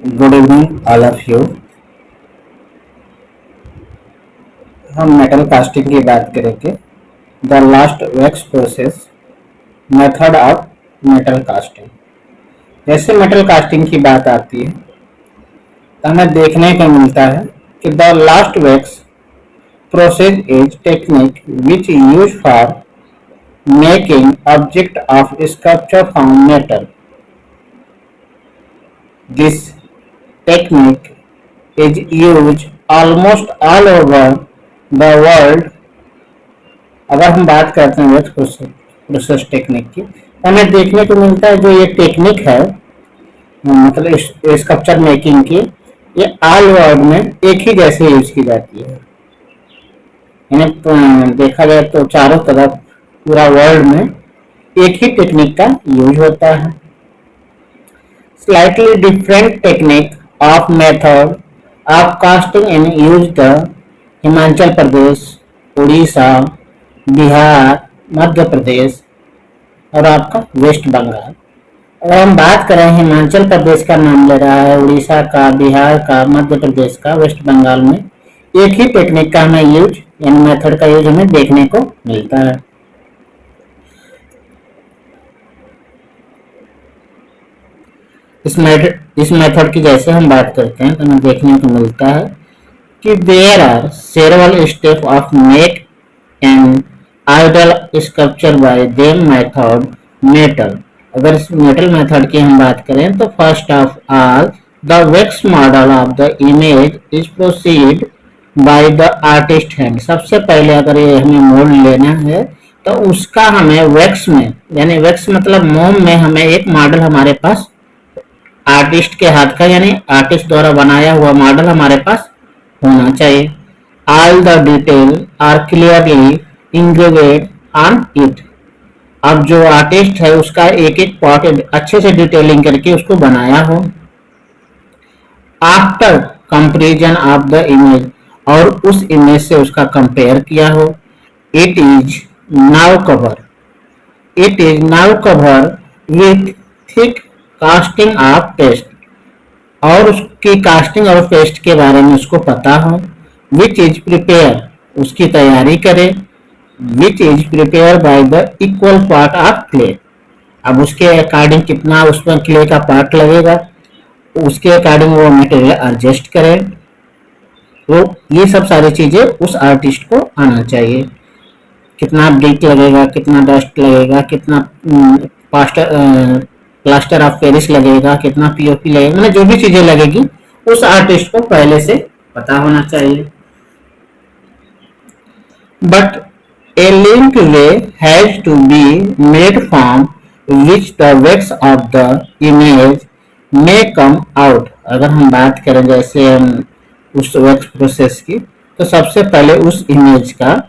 Good evening all of you. हम metal casting की बात करेंगे। The last wax process, method of metal casting. जैसे मेटल कास्टिंग की बात आती है तो हमें देखने को मिलता है कि the last wax process is technique which use for making object of sculpture from metal. This technique is used almost all over the world। अगर हम बात करते हैं वैक्स प्रोसेस टेक्निक की तो हमें देखने को मिलता है जो ये टेक्निक है, मतलब स्कल्पचर मेकिंग की, ये ऑल वर्ल्ड में एक ही जैसे यूज की जाती है। यानी देखा जाए तो चारों तरफ पूरा वर्ल्ड में एक ही टेक्निक का यूज होता है। Slightly different technique of method of casting in use the Himachal Pradesh, Orissa, Bihar, Madhya Pradesh और आपका वेस्ट बंगाल। अगर हम बात करें हिमाचल प्रदेश का नाम ले रहा है, उड़ीसा का, बिहार का, मध्य प्रदेश का, वेस्ट बंगाल में एक ही टेक्निक का हमें यूज यानी मेथड का यूज हमें देखने को मिलता है। इस मेथड की जैसे हम बात करते हैं तो हमें देखने को मिलता है कि there are several step of make an idol sculpture by them method metal. अगर इस मेटल मेथड की हम बात करें तो first of all the wax model of the image is proceed by the artist hand. सबसे पहले अगर ये हमें मोल्ड लेना है तो उसका हमें वैक्स में, यानी वैक्स मतलब मोम में, हमें एक मॉडल हमारे पास आर्टिस्ट के हाथ का यानी आर्टिस्ट द्वारा बनाया हुआ मॉडल हमारे पास होना चाहिए। All the detail are clearly engraved on it. अब जो आर्टिस्ट है उसका एक एक पार्ट अच्छे से डिटेलिंग करके उसको बनाया हो। After comparison of the image, और उस इमेज से उसका कंपेयर किया हो। It is now cover with thick casting of paste, और उसकी कास्टिंग और पेस्ट के बारे में उसको पता हो। विच इज प्रिपेयर, उसकी तैयारी करे। Which is prepare by the equal part of clay. अब उसके अकॉर्डिंग कितना उसमें क्ले का पार्ट लगेगा, उसके अकॉर्डिंग वो मटेरियल एडजस्ट करे। तो ये सब सारी चीजें उस आर्टिस्ट को आना चाहिए। कितना ब्रिक लगेगा, कितना डस्ट लगेगा, कितना प्लास्टर ऑफ पेरिस लगेगा, कितना पीओपी लगेगा, मतलब जो भी चीजें लगेगी उस आर्टिस्ट को पहले से पता होना चाहिए। But a link way has to be made from which the wax of the image may come out. अगर हम बात करें जैसे उस वैक्स प्रोसेस की, तो सबसे पहले उस इमेज का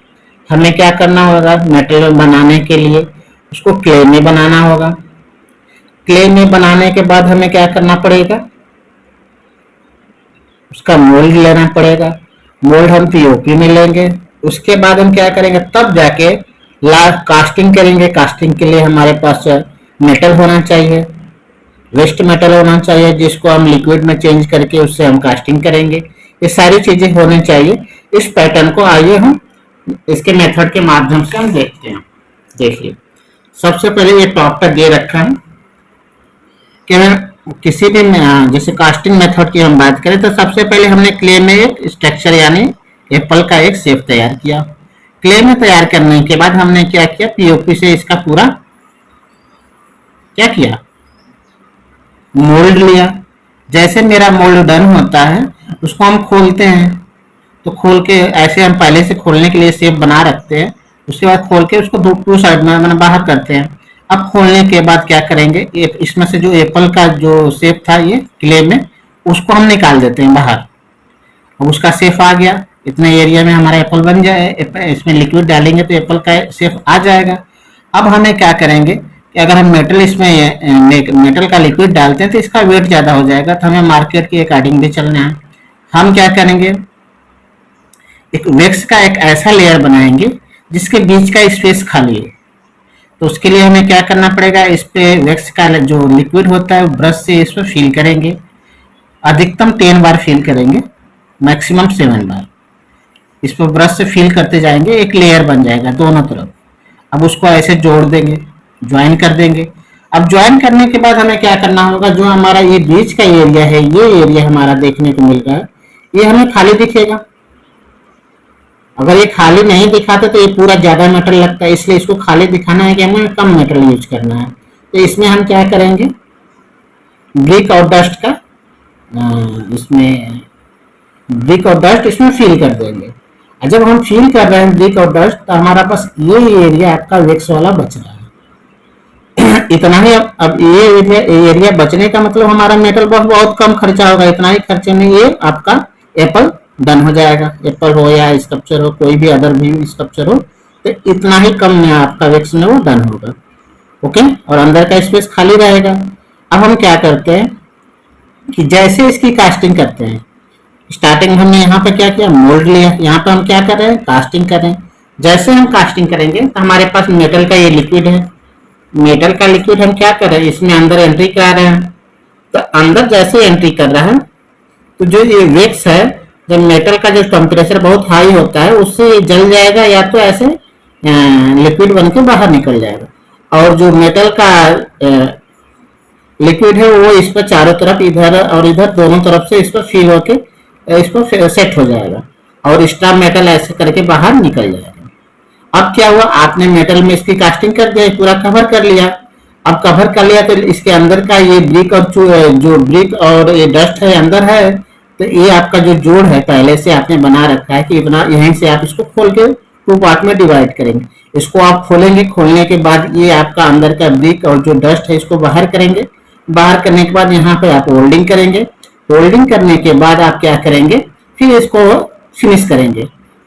हमें क्या करना होगा, मटेरियल बनाने के लिए उसको क्ले में बनाना होगा। क्ले में बनाने के बाद हमें क्या करना पड़ेगा, उसका मोल्ड लेना पड़ेगा। मोल्ड हम पीओपी में लेंगे। उसके बाद हम क्या करेंगे, तब जाके कास्टिंग करेंगे। कास्टिंग के लिए हमारे पास मेटल होना चाहिए, वेस्ट मेटल होना चाहिए, जिसको हम लिक्विड में चेंज करके उससे हम कास्टिंग करेंगे। ये सारी चीजें होनी चाहिए। इस पैटर्न को आइए हम इसके मेथड के माध्यम से हम देखते हैं। देखिए, सबसे पहले ये टॉप पर दे रखा है कि किसी भी जैसे कास्टिंग मेथड की हम बात करें तो सबसे पहले हमने क्ले में एक स्ट्रक्चर यानी एप्पल का एक शेप तैयार किया। क्ले में तैयार करने के बाद हमने क्या किया, पीओपी से इसका पूरा क्या किया, मोल्ड लिया। जैसे मेरा मोल्ड डन होता है उसको हम खोलते हैं, तो खोल के ऐसे हम पहले से खोलने के लिए शेप बना रखते हैं। उसके बाद खोल के उसको दो साइड में मैंने बाहर करते हैं। अब खोलने के बाद क्या करेंगे, इसमें से जो एप्पल का जो शेप था ये क्ले में, उसको हम निकाल देते हैं बाहर। अब उसका शेप आ गया, इतने एरिया में हमारा एप्पल बन जाए। इसमें लिक्विड डालेंगे तो एप्पल का शेप आ जाएगा। अब हमें क्या करेंगे कि अगर हम मेटल का लिक्विड डालते हैं तो इसका वेट ज़्यादा हो जाएगा, तो हमें मार्केट के अकॉर्डिंग भी चलना है। हम क्या करेंगे, एक वैक्स का एक ऐसा लेयर बनाएंगे जिसके बीच का स्पेस खाली है। तो उसके लिए हमें क्या करना पड़ेगा, इस पे वैक्स का जो लिक्विड होता है ब्रश से इस पर फिल करेंगे। अधिकतम 10 बार फिल करेंगे, मैक्सिमम 7 बार। इस पर ब्रश से फिल करते जाएंगे, एक लेयर बन जाएगा दोनों तरफ। अब उसको ऐसे जोड़ देंगे, ज्वाइन कर देंगे। अब ज्वाइन करने के बाद हमें क्या करना होगा, जो हमारा ये बीच का एरिया है, ये एरिया हमारा देखने को मिल रहा है, ये हमें खाली दिखेगा। अगर ये खाली नहीं दिखाता तो ये पूरा ज्यादा मेटल लगता है, इसलिए इसको खाली दिखाना है कि हमें कम मेटल यूज करना है। तो इसमें हम क्या करेंगे, ब्रिक और डस्ट का इसमें ब्रिक और डस्ट इसमें फिल कर देंगे। और जब हम फिल कर रहे हैं ब्रिक और डस्ट, तो हमारा पास ये एरिया आपका वेक्स वाला बच रहा है। इतना ही। अब ये एरिया बचने का मतलब हमारा मेटल बहुत बहुत कम खर्चा होगा। इतना ही खर्चे में ये आपका एप्पल डन हो जाएगा। एप्पल हो या स्कल्पचर हो, कोई भी अदर भी स्कल्पचर हो, तो इतना ही कम में आपका वेक्स में वो डन होगा। ओके, और अंदर का स्पेस खाली रहेगा। अब हम क्या करते हैं कि जैसे इसकी कास्टिंग करते हैं, स्टार्टिंग हमने यहाँ पे क्या किया, मोल्ड लिया। यहाँ पे हम क्या कर रहे हैं, कास्टिंग कर रहे हैं। जैसे हम कास्टिंग करेंगे तो हमारे पास मेटल का ये लिक्विड है। मेटल का लिक्विड हम क्या कर रहे हैं, इसमें अंदर एंट्री करा रहे हैं। तो अंदर जैसे एंट्री कर रहा है, तो जो ये वेक्स है, जब मेटल का जो टेम्परेचर बहुत हाई होता है, उससे ये जल जाएगा या तो ऐसे लिक्विड बन के बाहर निकल जाएगा। और जो मेटल का लिक्विड है वो इस पर चारों तरफ, इधर और इधर दोनों तरफ से इस पर फिल होके इस पर सेट हो जाएगा और एक्स्ट्रा मेटल ऐसे करके बाहर निकल जाएगा। अब क्या हुआ, आपने मेटल में इसकी कास्टिंग कर दिया, पूरा कवर कर लिया। अब कवर कर लिया तो इसके अंदर का ये ब्रिक और जो ब्रिक और ये डस्ट है अंदर है, तो ये आपका जो जोड़ है पहले से आपने बना रखा है कि इतना, यहीं से आप इसको खोल के 2 पार्ट में डिवाइड करेंगे। इसको आप खोलेंगे, खोलने के बाद ये आपका अंदर का ब्रिक और जो डस्ट है इसको बाहर करेंगे। बाहर करने के बाद यहाँ पे आप होल्डिंग करेंगे। होल्डिंग करने के बाद आप क्या करेंगे, फिर इसको फिनिश करेंगे।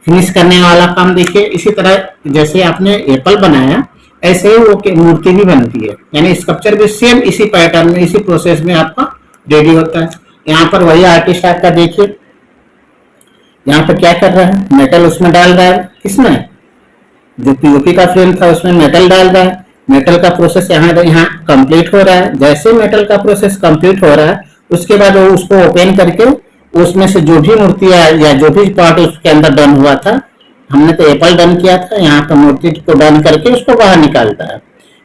फिनिश करने वाला काम देखिए, इसी तरह जैसे आपने एप्पल बनाया ऐसे ही वो मूर्ति भी बनती है, यानी स्कल्पचर भी सेम इसी पैटर्न में, इसी प्रोसेस में आपका रेडी होता है। यहाँ पर वही आर्टिस्ट आपका देखिए, यहाँ पर क्या कर रहा है, मेटल उसमें डाल रहा है। किसमें, जो पीओपी का फ्रेम था उसमें मेटल डाल रहा है। मेटल का प्रोसेस यहाँ कंप्लीट हो रहा है। जैसे मेटल का प्रोसेस कंप्लीट हो रहा है, उसके बाद वो उसको ओपन करके उसमें से जो भी मूर्तियां या जो भी पार्ट उसके अंदर डन हुआ था, हमने तो एप्पल डन किया था, यहाँ पर मूर्ति को डन करके उसको बाहर निकालता है।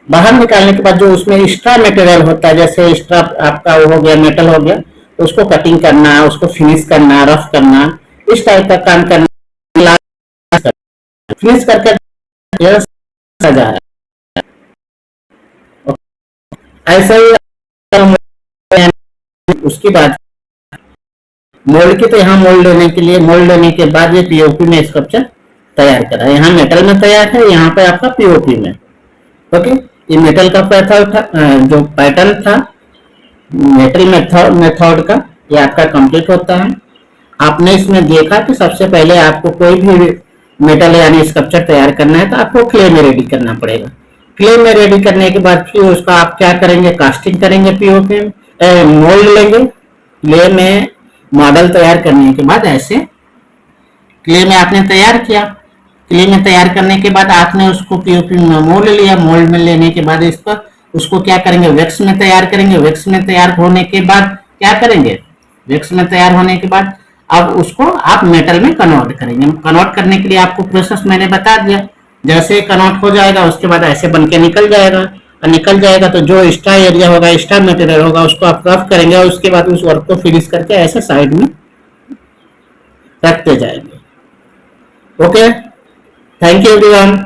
बाहर निकालने के बाद जो उसमें एक्स्ट्रा मटेरियल होता है, जैसे एक्स्ट्रा आपका वो हो गया, मेटल हो गया, तो उसको कटिंग करना, उसको फिनिश करना, रफ करना, इस टाइप का काम करना, फिनिश करके सजा है। ऐसा ही उसके बाद मोल्ड की, तो यहाँ मोल्ड लेने के लिए, मोल्ड लेने के बाद ये पीओपी में स्कल्पचर तैयार करा। यहाँ मेटल में तैयार है, यहाँ पे आपका पीओपी में। ओके, ये मेटल का पैटर्न था, जो पैटर्न था मेटल मेथड का, ये आपका कंप्लीट होता है। आपने इसमें देखा कि सबसे पहले आपको कोई भी मेटल यानी स्कल्पचर तैयार करना है तो आपको क्ले में रेडी करना पड़ेगा। क्ले में रेडी करने के बाद फिर उसका आप क्या करेंगे, कास्टिंग करेंगे, पीओपी में मोल्ड लेंगे। क्ले में मॉडल तैयार करने के बाद ऐसे क्ले में आपने तैयार किया। क्ले में तैयार करने के बाद आपने उसको पीओपी में मोल्ड लिया। मोल्ड में लेने के बाद इस पर उसको क्या करेंगे, वैक्स में तैयार करेंगे। वैक्स में तैयार होने के बाद क्या करेंगे, वैक्स में तैयार होने के बाद अब उसको आप मेटल में कन्वर्ट करेंगे। कन्वर्ट करने के लिए आपको प्रोसेस मैंने बता दिया। जैसे कन्वर्ट हो जाएगा उसके बाद ऐसे बन के निकल जाएगा, और निकल जाएगा तो जो एक्स्ट्रा एरिया होगा, एक्स्ट्रा मटेरियल होगा, उसको आप रफ करेंगे और उसके बाद उस वर्क को फिनिश करके ऐसे साइड में रखते जाएंगे। Okay, thank you everyone.